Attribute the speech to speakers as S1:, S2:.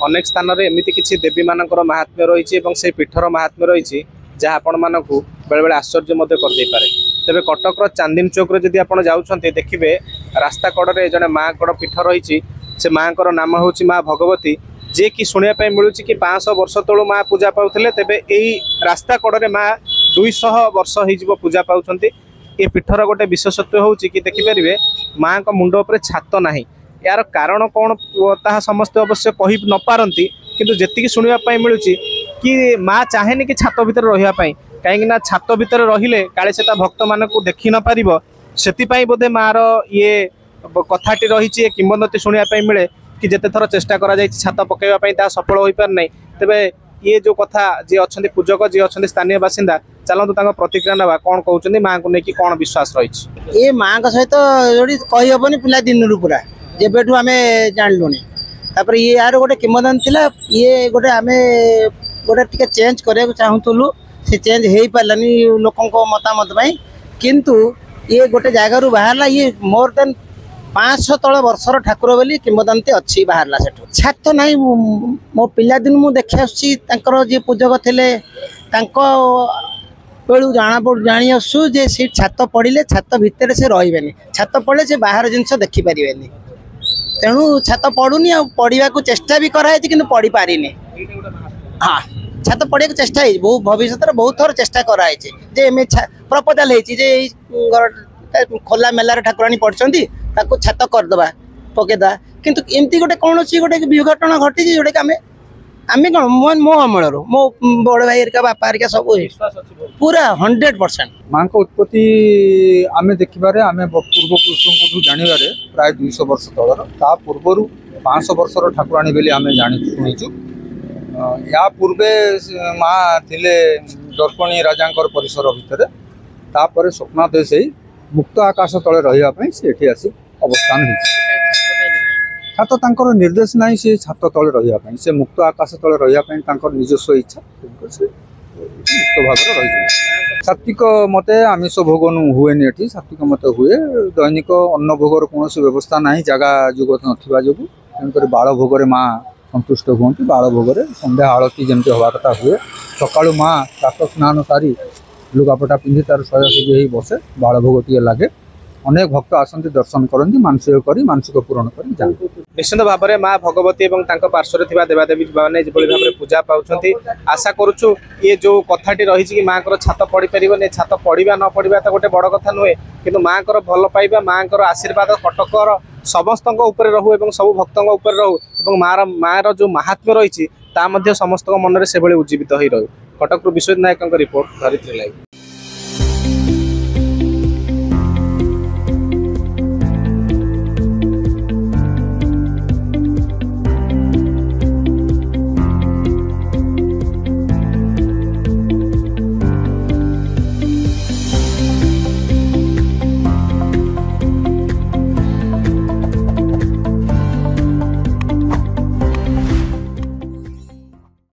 S1: अनेक स्थान में एमती किसी देवी मानकर महात्म्य रही से पीठर महात्म्य रही जहाँ आपण मानक बेले बेले आश्चर्य कर पारे। तेरे कटक चांदनी चौक जदि आप जाऊँच देखिए रास्ता कड़े जड़े माँ कड़ पीठ रही से माँ नाम हूँ माँ भगवती जे कि शुणापी मिलूँ कि 500 वर्ष तलू माँ पूजा पाते तेबे यही रास्ता कड़े माँ 200 वर्ष हो पूजा पाँच। ये पीठर गोटे विशेषत्व हूँ कि देखिपारे माँ का मुंड उपर छात ना यार कारण कौन ता समस्त अवश्य कही न पारती किंतु जी शुणापी मिलूँ कि माँ चाहेनी कि छात भितर रही कहीं छात भितर रहिले काले से भक्त मान को देखी न पार से बोधे माँ ये कथाटी रही किंवदंती शुणापी मिले कि जिते थर चेष्टा करा छात पकड़ाई सफल हो पार ना तेरे ये जो कथा जी अच्छा पूजक जी अच्छा स्थानीय बासिंदा चलतु प्रतिक्रिया ना कौन कहते माँ को लेकिन कौन विश्वास रही
S2: ये माँ सहित जोड़ी कहीहबनी पिला दिन पूरा जेबेठू आम जानलुनी तापर ये यार गोटे किंवदंती थिला ये गोटे आम गोटे टिके चेंज करने चाहूलु से चेंज हो पारानी लोकों मतामत किंतु ये गोटे जगार बाहर ये मोर देन 500 तल वर्षर ठाकुर बोली किंवदंती अच्छी बाहर से छात ना मो पिला दिन मु देखी आसर जी पूजक थे बेलू जानी आसू जे सी छात पड़े छात भितर से रही छात पड़े से बाहर जिनस देखिपारे तेणु छात पड़ूनी आ पढ़ा को चेष्टा भी कराई कि पढ़ी पारिनी। हाँ छात पढ़ा को चेष्टा भविष्य में बहुत थर चेष्टा कराई प्रपोजाल खोला मेलार ठाकुराणी पढ़ी छात करदे पकईदा किंतु एमती गोटे कौन गोटे दुर्घटना घटी जोटा कि आम कौन मो अमल मो बड़ भाई बापा हरिका सब पूरा 100%।
S3: माँ को उत्पत्ति आम देखिबारे आम पूर्वपुरुषों जानवे प्राय 200 वर्ष तलर ता पूर्वर 500 वर्षर ठाकुराणी बोली आम जानी शुणीचु। या पूर्वे माँ थिले दर्पणी राजांकर परिसर भितर तापर स्वप्नादेश मुक्त आकाश तले रही से आसी अवस्थान हो छात तांकर निर्देश नहीं से छात तले रही से मुक्त आकाश तले रही निजस्व इच्छा से मुक्त भाव रही सात्विक मते आमिष भोग हुए ये सात्विक मत हुए दैनिक अन्न भोगर कौन व्यवस्था ना जगह जुग ना जो तेणुक बाल भोग माँ संतुष्ट हूँ बाल भोग संध्या आलती जमी हवा कथा हुए सका माँ प्रातः स्नान सारी लुगापटा पिंधि तार सजासजी बसे बाल भोग टे लगे अनेक भक्त आसती दर्शन करती मानसिक कर मानसिक पूरण कर
S1: निश्चित भाव में माँ भगवती और पार्श्वर देवादेवी मैंने जो भाव में पूजा पाँच आशा करुचु ये जो कथाटी रही कि माँ को छात पड़ पारे छात पड़ा न पड़ा तो गोटे बड़ कथा नुहे कि माँ को भल पाइबा माँ को आशीर्वाद कटकर समस्त रहू और सब भक्तों रहू और माँ जो महात्म्य रही समस्त मन में से उज्जीवित हो रहू। कटक विश्वजित नायक रिपोर्ट धरित्री लाइव।